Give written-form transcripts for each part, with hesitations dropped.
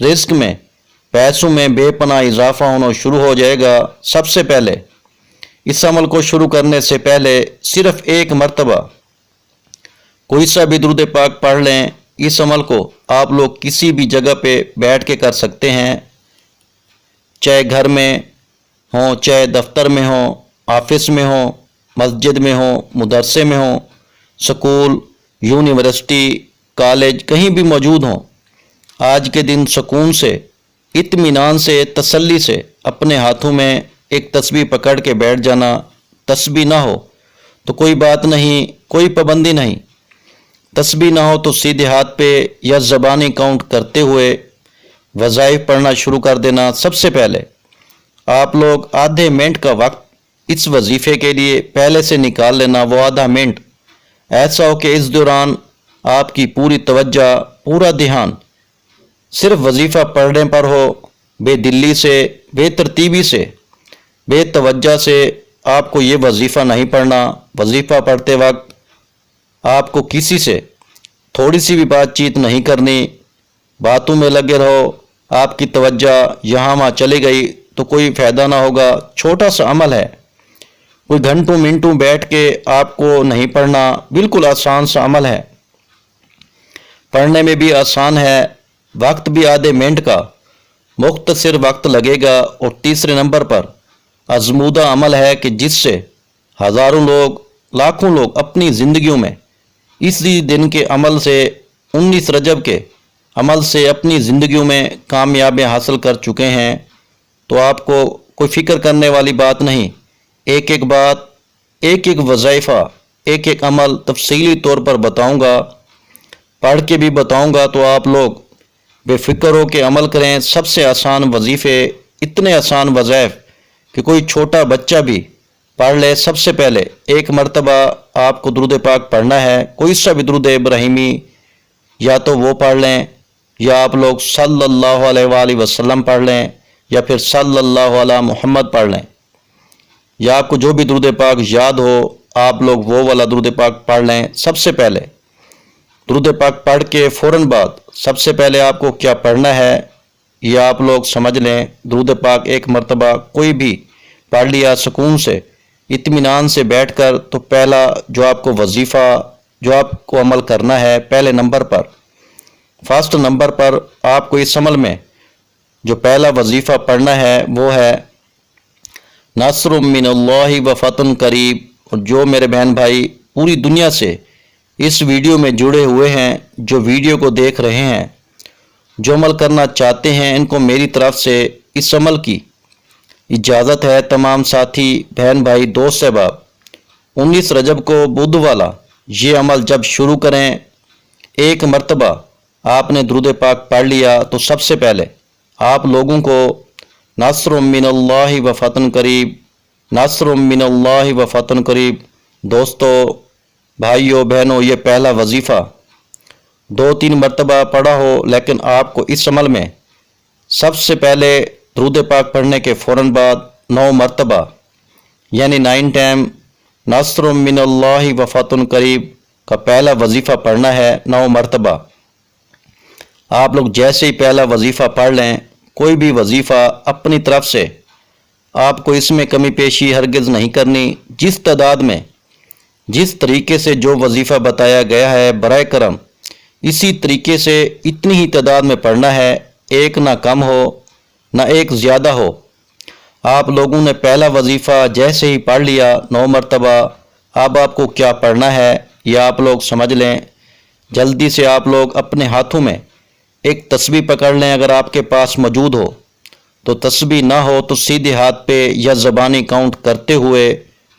رزق میں پیسوں میں بے پناہ اضافہ ہونا شروع ہو جائے گا۔ سب سے پہلے اس عمل کو شروع کرنے سے پہلے صرف ایک مرتبہ کوئی سا بھی درود پاک پڑھ لیں۔ اس عمل کو آپ لوگ کسی بھی جگہ پہ بیٹھ کے کر سکتے ہیں، چاہے گھر میں ہوں، چاہے دفتر میں ہوں، آفس میں ہوں، مسجد میں ہوں، مدرسے میں ہوں، سکول، یونیورسٹی، کالج، کہیں بھی موجود ہوں۔ آج کے دن سکون سے، اطمینان سے، تسلی سے اپنے ہاتھوں میں ایک تسبیح پکڑ کے بیٹھ جانا۔ تسبیح نہ ہو تو کوئی بات نہیں، کوئی پابندی نہیں۔ تسبیح نہ ہو تو سیدھے ہاتھ پہ یا زبانی کاؤنٹ کرتے ہوئے وظائف پڑھنا شروع کر دینا۔ سب سے پہلے آپ لوگ آدھے منٹ کا وقت اس وظیفے کے لیے پہلے سے نکال لینا۔ وہ آدھا منٹ ایسا ہو کہ اس دوران آپ کی پوری توجہ، پورا دھیان صرف وظیفہ پڑھنے پر ہو، بے دلی سے، بے ترتیبی سے، بے توجہ سے آپ کو یہ وظیفہ نہیں پڑھنا۔ وظیفہ پڑھتے وقت آپ کو کسی سے تھوڑی سی بھی بات چیت نہیں کرنی، باتوں میں لگے رہو، آپ کی توجہ یہاں وہاں چلی گئی تو کوئی فائدہ نہ ہوگا۔ چھوٹا سا عمل ہے، کوئی گھنٹوں منٹوں بیٹھ کے آپ کو نہیں پڑھنا، بالکل آسان سا عمل ہے، پڑھنے میں بھی آسان ہے، وقت بھی آدھے منٹ کا مختصر وقت لگے گا۔ اور تیسرے نمبر پر آزمودہ عمل ہے کہ جس سے ہزاروں لوگ، لاکھوں لوگ اپنی زندگیوں میں اسی دن کے عمل سے، 19 رجب کے عمل سے اپنی زندگیوں میں کامیابیاں حاصل کر چکے ہیں۔ تو آپ کو کوئی فکر کرنے والی بات نہیں، ایک ایک بات، ایک ایک وظیفہ، ایک ایک عمل تفصیلی طور پر بتاؤں گا، پڑھ کے بھی بتاؤں گا، تو آپ لوگ بے فکر ہو کے عمل کریں۔ سب سے آسان وظیفے، اتنے آسان وظائف کہ کوئی چھوٹا بچہ بھی پڑھ لے۔ سب سے پہلے ایک مرتبہ آپ کو درود پاک پڑھنا ہے، کوئی سا بھی درود ابراہیمی، یا تو وہ پڑھ لیں، یا آپ لوگ صلی اللہ علیہ وآلہ وسلم پڑھ لیں، یا پھر صلی اللہ علیہ محمد پڑھ لیں، یا آپ کو جو بھی درود پاک یاد ہو آپ لوگ وہ والا درود پاک پڑھ لیں۔ سب سے پہلے درود پاک پڑھ کے فوراً بعد سب سے پہلے آپ کو کیا پڑھنا ہے یہ آپ لوگ سمجھ لیں۔ درود پاک ایک مرتبہ کوئی بھی پڑھ لیا سکون سے، اطمینان سے بیٹھ کر، تو پہلا جو آپ کو وظیفہ، جو آپ کو عمل کرنا ہے، پہلے نمبر پر، فرسٹ نمبر پر آپ کو اس عمل میں جو پہلا وظیفہ پڑھنا ہے وہ ہے نصر من اللہ و فتح قریب۔ اور جو میرے بہن بھائی پوری دنیا سے اس ویڈیو میں جڑے ہوئے ہیں، جو ویڈیو کو دیکھ رہے ہیں، جو عمل کرنا چاہتے ہیں، ان کو میری طرف سے اس عمل کی اجازت ہے۔ تمام ساتھی، بہن بھائی، دوست احباب، 19 رجب کو بدھ والا یہ عمل جب شروع کریں، ایک مرتبہ آپ نے درود پاک پڑھ لیا تو سب سے پہلے آپ لوگوں کو نصر من اللہ و فتح قریب، نصر من اللہ و فتح قریب، دوستو، بھائیو، بہنوں، یہ پہلا وظیفہ 2-3 مرتبہ پڑھا ہو، لیکن آپ کو اس عمل میں سب سے پہلے درود پاک پڑھنے کے فوراً بعد 9 مرتبہ یعنی 9 ٹائم نصر من اللہ و فتح قریب کا پہلا وظیفہ پڑھنا ہے 9 مرتبہ۔ آپ لوگ جیسے ہی پہلا وظیفہ پڑھ لیں، کوئی بھی وظیفہ اپنی طرف سے آپ کو اس میں کمی پیشی ہرگز نہیں کرنی۔ جس تعداد میں، جس طریقے سے جو وظیفہ بتایا گیا ہے، برائے کرم اسی طریقے سے اتنی ہی تعداد میں پڑھنا ہے، ایک نہ کم ہو نہ ایک زیادہ ہو۔ آپ لوگوں نے پہلا وظیفہ جیسے ہی پڑھ لیا 9 مرتبہ، اب آپ کو کیا پڑھنا ہے یہ آپ لوگ سمجھ لیں۔ جلدی سے آپ لوگ اپنے ہاتھوں میں ایک تسبیح پکڑ لیں، اگر آپ کے پاس موجود ہو تو، تسبیح نہ ہو تو سیدھے ہاتھ پہ یا زبانی کاؤنٹ کرتے ہوئے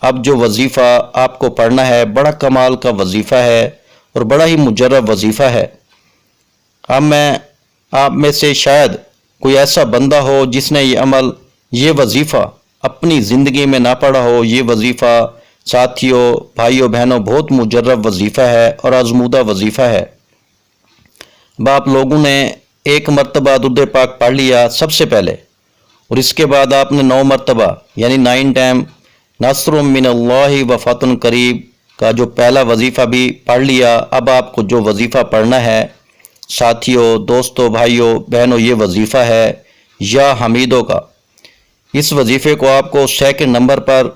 اب جو وظیفہ آپ کو پڑھنا ہے، بڑا کمال کا وظیفہ ہے اور بڑا ہی مجرب وظیفہ ہے۔ اب میں آپ میں سے شاید کوئی ایسا بندہ ہو جس نے یہ عمل، یہ وظیفہ اپنی زندگی میں نہ پڑھا ہو۔ یہ وظیفہ ساتھیوں، بھائیوں، بہنوں، بہت مجرب وظیفہ ہے اور آزمودہ وظیفہ ہے۔ اب آپ لوگوں نے ایک مرتبہ درود پاک پڑھ لیا سب سے پہلے، اور اس کے بعد آپ نے 9 مرتبہ یعنی 9 ٹائم نصر من اللہ و فتح قریب کا جو پہلا وظیفہ بھی پڑھ لیا۔ اب آپ کو جو وظیفہ پڑھنا ہے ساتھیوں، دوستوں، بھائیوں، بہنوں، یہ وظیفہ ہے یا حمیدوں کا۔ اس وظیفے کو آپ کو سیکنڈ نمبر پر،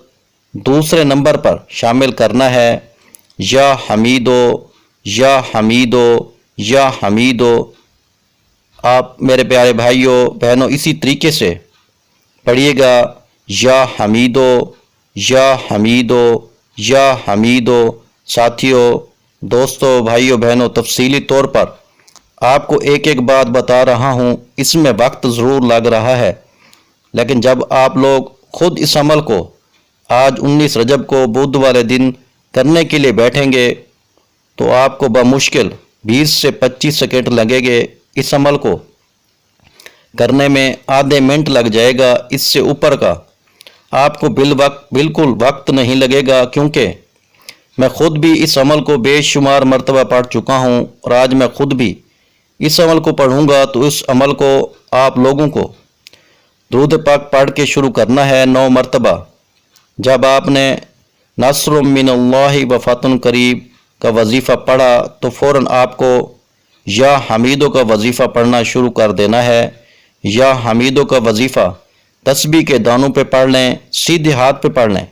دوسرے نمبر پر شامل کرنا ہے۔ یا حمیدو، یا حمیدو، یا حمیدو۔ آپ میرے پیارے بھائیوں بہنوں اسی طریقے سے پڑھیے گا، یا حمیدو، یا حمیدو، یا حمیدو۔ ساتھیوں، دوستوں، بھائیوں، بہنوں، تفصیلی طور پر آپ کو ایک ایک بات بتا رہا ہوں، اس میں وقت ضرور لگ رہا ہے، لیکن جب آپ لوگ خود اس عمل کو آج 19 رجب کو بدھ والے دن کرنے کے لیے بیٹھیں گے تو آپ کو بمشکل 20 سے 25 سیکنڈ لگیں گے۔ اس عمل کو کرنے میں آدھے منٹ لگ جائے گا، اس سے اوپر کا آپ کو بالکل وقت نہیں لگے گا، کیونکہ میں خود بھی اس عمل کو بے شمار مرتبہ پڑھ چکا ہوں، اور آج میں خود بھی اس عمل کو پڑھوں گا۔ تو اس عمل کو آپ لوگوں کو درود پاک پڑھ کے شروع کرنا ہے 9 مرتبہ۔ جب آپ نے نصر من اللہ و فتح قریب کا وظیفہ پڑھا تو فوراً آپ کو یا حمیدوں کا وظیفہ پڑھنا شروع کر دینا ہے۔ یا حمیدوں کا وظیفہ تسبیح کے دانوں پہ پڑھ لیں، سیدھے ہاتھ پہ پڑھ لیں۔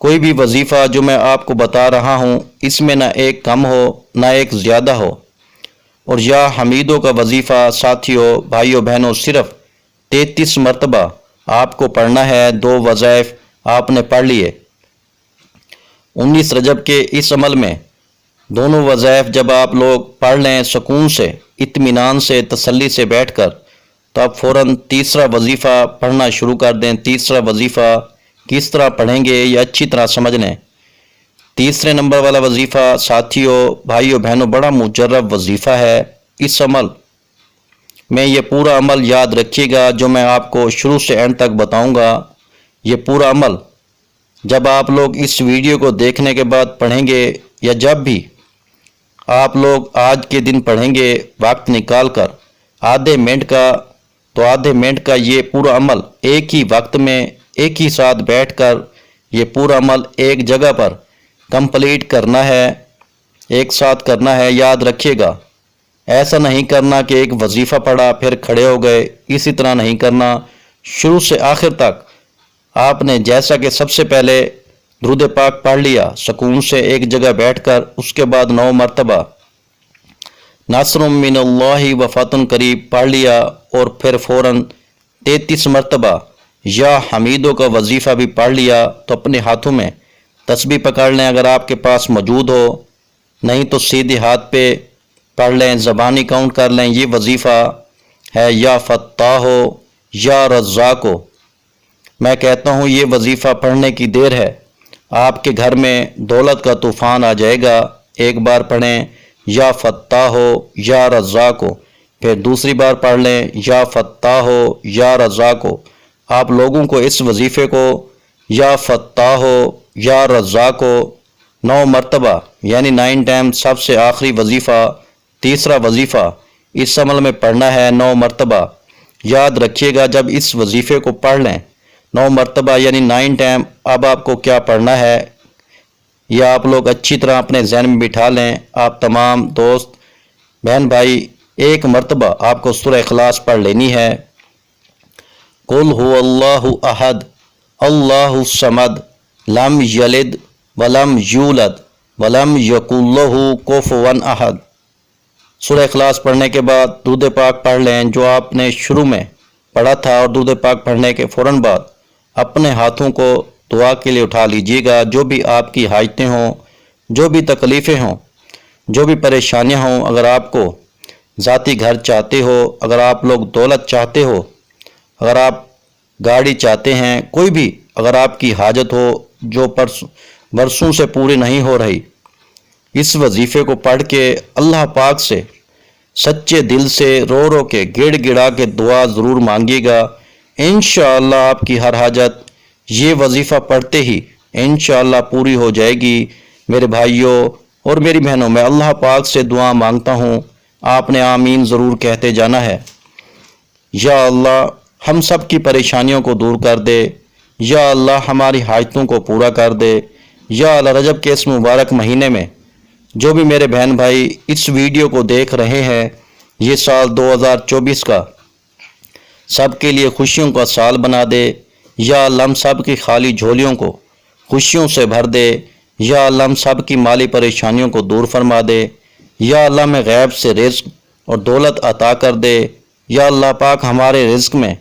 کوئی بھی وظیفہ جو میں آپ کو بتا رہا ہوں اس میں نہ ایک کم ہو نہ ایک زیادہ ہو۔ اور یا حمیدوں کا وظیفہ ساتھیوں، بھائیوں، بہنوں صرف 33 مرتبہ آپ کو پڑھنا ہے۔ 2 وظائف آپ نے پڑھ لیے۔ 19 رجب کے اس عمل میں دونوں وظائف جب آپ لوگ پڑھ لیں سکون سے، اطمینان سے، تسلی سے بیٹھ کر، تو آپ فوراً تیسرا وظیفہ پڑھنا شروع کر دیں۔ تیسرا وظیفہ کس طرح پڑھیں گے یہ اچھی طرح سمجھ لیں۔ تیسرے نمبر والا وظیفہ ساتھیوں، بھائیوں، بہنوں بڑا مجرب وظیفہ ہے۔ اس عمل میں یہ پورا عمل یاد رکھیے گا جو میں آپ کو شروع سے اینڈ تک بتاؤں گا۔ یہ پورا عمل جب آپ لوگ اس ویڈیو کو دیکھنے کے بعد پڑھیں گے، یا جب بھی آپ لوگ آج کے دن پڑھیں گے وقت نکال کر آدھے منٹ کا، تو آدھے منٹ کا یہ پورا عمل ایک ہی وقت میں ایک ہی ساتھ بیٹھ کر یہ پورا عمل ایک جگہ پر کمپلیٹ کرنا ہے، ایک ساتھ کرنا ہے۔ یاد رکھیے گا، ایسا نہیں کرنا کہ ایک وظیفہ پڑھا پھر کھڑے ہو گئے، اسی طرح نہیں کرنا۔ شروع سے آخر تک آپ نے جیسا کہ سب سے پہلے درود پاک پڑھ لیا سکون سے ایک جگہ بیٹھ کر، اس کے بعد 9 مرتبہ نصر من اللہ و فتح قریب پڑھ لیا، اور پھر فوراً 33 مرتبہ یا حمیدوں کا وظیفہ بھی پڑھ لیا۔ تو اپنے ہاتھوں میں تسبیح پکڑ لیں اگر آپ کے پاس موجود ہو، نہیں تو سیدھے ہاتھ پہ پڑھ لیں، زبانی کاؤنٹ کر لیں۔ یہ وظیفہ ہے یا فتاح ہو یا رزاق ہو۔ میں کہتا ہوں یہ وظیفہ پڑھنے کی دیر ہے، آپ کے گھر میں دولت کا طوفان آ جائے گا۔ ایک بار پڑھیں یا فتاح ہو یا رزاق ہو، پھر دوسری بار پڑھ لیں یا فتاح ہو یا رزاق ہو۔ آپ لوگوں کو اس وظیفے کو یا فتاح ہو یا رزاق ہو 9 مرتبہ یعنی 9 ٹائم سب سے آخری وظیفہ، تیسرا وظیفہ اس عمل میں پڑھنا ہے 9 مرتبہ۔ یاد رکھیے گا جب اس وظیفے کو پڑھ لیں 9 مرتبہ یعنی 9 ٹائم، اب آپ کو کیا پڑھنا ہے یہ آپ لوگ اچھی طرح اپنے ذہن میں بٹھا لیں۔ آپ تمام دوست بہن بھائی ایک مرتبہ آپ کو سورہ اخلاص پڑھ لینی ہے۔ قل هو اللہ احد اللہ الصمد لم یلد ولم یولد ولم یکن لہ کفوا احد۔ سورہ اخلاص پڑھنے کے بعد درود پاک پڑھ لیں جو آپ نے شروع میں پڑھا تھا، اور درود پاک پڑھنے کے فوراً بعد اپنے ہاتھوں کو دعا کے لیے اٹھا لیجیے گا۔ جو بھی آپ کی حاجتیں ہوں، جو بھی تکلیفیں ہوں، جو بھی پریشانیاں ہوں، اگر آپ کو ذاتی گھر چاہتے ہو، اگر آپ لوگ دولت چاہتے ہو، اگر آپ گاڑی چاہتے ہیں، کوئی بھی اگر آپ کی حاجت ہو جو برسوں سے پوری نہیں ہو رہی، اس وظیفے کو پڑھ کے اللہ پاک سے سچے دل سے رو رو کے گڑ گڑا کے دعا ضرور مانگیے گا۔ انشاءاللہ آپ کی ہر حاجت یہ وظیفہ پڑھتے ہی انشاءاللہ پوری ہو جائے گی۔ میرے بھائیوں اور میری بہنوں، میں اللہ پاک سے دعا مانگتا ہوں، آپ نے آمین ضرور کہتے جانا ہے۔ یا اللہ ہم سب کی پریشانیوں کو دور کر دے، یا اللہ ہماری حاجتوں کو پورا کر دے، یا اللہ رجب کے اس مبارک مہینے میں جو بھی میرے بہن بھائی اس ویڈیو کو دیکھ رہے ہیں، یہ سال 2024 کا سب کے لیے خوشیوں کا سال بنا دے۔ یا اللہ ہم سب کی خالی جھولیوں کو خوشیوں سے بھر دے۔ یا اللہ ہم سب کی مالی پریشانیوں کو دور فرما دے۔ یا اللہ میں غیب سے رزق اور دولت عطا کر دے۔ یا اللہ پاک ہمارے رزق میں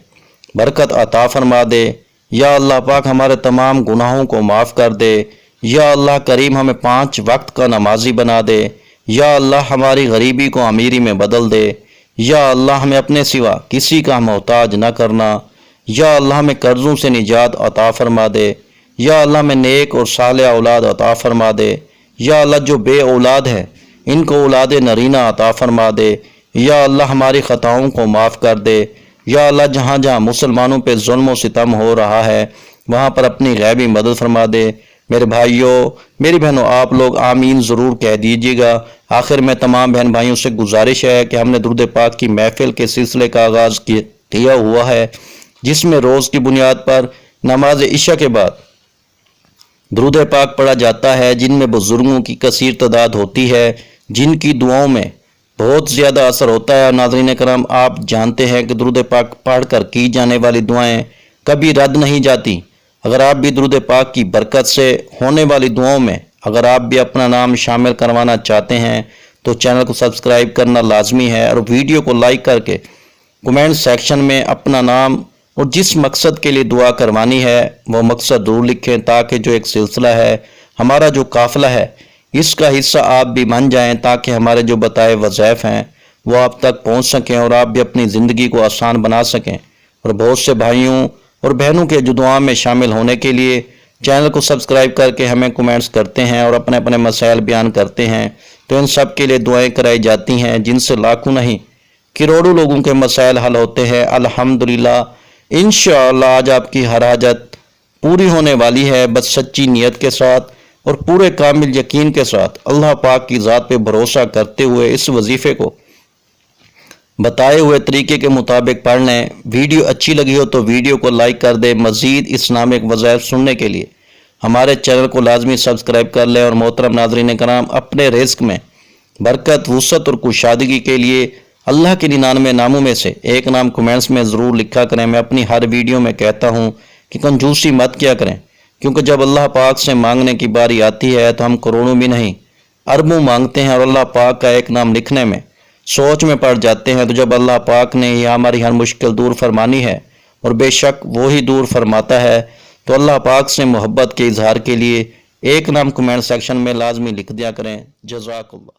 برکت عطا فرما دے۔ یا اللہ پاک ہمارے تمام گناہوں کو معاف کر دے۔ یا اللہ کریم ہمیں 5 وقت کا نمازی بنا دے۔ یا اللہ ہماری غریبی کو امیری میں بدل دے۔ یا اللہ ہمیں اپنے سوا کسی کا محتاج نہ کرنا۔ یا اللہ ہمیں قرضوں سے نجات عطا فرما دے۔ یا اللہ ہمیں نیک اور صالح اولاد عطا فرما دے۔ یا اللہ جو بے اولاد ہے ان کو اولاد نرینہ عطا فرما دے۔ یا اللہ ہماری خطاؤں کو معاف کر دے۔ یا اللہ جہاں جہاں مسلمانوں پہ ظلم و ستم ہو رہا ہے وہاں پر اپنی غیبی مدد فرما دے۔ میرے بھائیوں میری بہنوں آپ لوگ آمین ضرور کہہ دیجیے گا۔ آخر میں تمام بہن بھائیوں سے گزارش ہے کہ ہم نے درود پاک کی محفل کے سلسلے کا آغاز کیا ہوا ہے، جس میں روز کی بنیاد پر نماز عشاء کے بعد درود پاک پڑھا جاتا ہے، جن میں بزرگوں کی کثیر تعداد ہوتی ہے جن کی دعاؤں میں بہت زیادہ اثر ہوتا ہے۔ ناظرین کرام آپ جانتے ہیں کہ درود پاک پڑھ کر کی جانے والی دعائیں کبھی رد نہیں جاتی۔ اگر آپ بھی درود پاک کی برکت سے ہونے والی دعاؤں میں اگر آپ بھی اپنا نام شامل کروانا چاہتے ہیں تو چینل کو سبسکرائب کرنا لازمی ہے، اور ویڈیو کو لائک کر کے کمنٹ سیکشن میں اپنا نام اور جس مقصد کے لیے دعا کروانی ہے وہ مقصد ضرور لکھیں، تاکہ جو ایک سلسلہ ہے ہمارا جو قافلہ ہے اس کا حصہ آپ بھی بن جائیں، تاکہ ہمارے جو بتائے وظائف ہیں وہ آپ تک پہنچ سکیں اور آپ بھی اپنی زندگی کو آسان بنا سکیں۔ اور بہت سے بھائیوں اور بہنوں کے جو دعا میں شامل ہونے کے لیے چینل کو سبسکرائب کر کے ہمیں کمنٹس کرتے ہیں اور اپنے اپنے مسائل بیان کرتے ہیں، تو ان سب کے لیے دعائیں کرائی جاتی ہیں، جن سے لاکھوں نہیں کروڑوں لوگوں کے مسائل حل ہوتے ہیں۔ الحمدللہ انشاءاللہ آج آپ کی ہر حاجت پوری ہونے والی ہے، بس سچی نیت کے ساتھ اور پورے کامل یقین کے ساتھ اللہ پاک کی ذات پہ بھروسہ کرتے ہوئے اس وظیفے کو بتائے ہوئے طریقے کے مطابق پڑھ لیں۔ ویڈیو اچھی لگی ہو تو ویڈیو کو لائک کر دیں۔ مزید اسلامک وظائف سننے کے لیے ہمارے چینل کو لازمی سبسکرائب کر لیں، اور محترم ناظرین کرام اپنے رزق میں برکت، وسعت اور کشادگی کے لیے اللہ کے 99 ناموں میں سے ایک نام کمنٹس میں ضرور لکھا کریں۔ میں اپنی ہر ویڈیو میں کہتا ہوں کہ کنجوسی مت کیا کریں، کیونکہ جب اللہ پاک سے مانگنے کی باری آتی ہے تو ہم کروڑوں بھی نہیں اربوں مانگتے ہیں، اور اللہ پاک کا ایک نام لکھنے میں سوچ میں پڑ جاتے ہیں۔ تو جب اللہ پاک نے یہ ہماری ہر مشکل دور فرمانی ہے، اور بے شک وہی دور فرماتا ہے، تو اللہ پاک سے محبت کے اظہار کے لیے ایک نام کمنٹ سیکشن میں لازمی لکھ دیا کریں۔ جزاک اللہ۔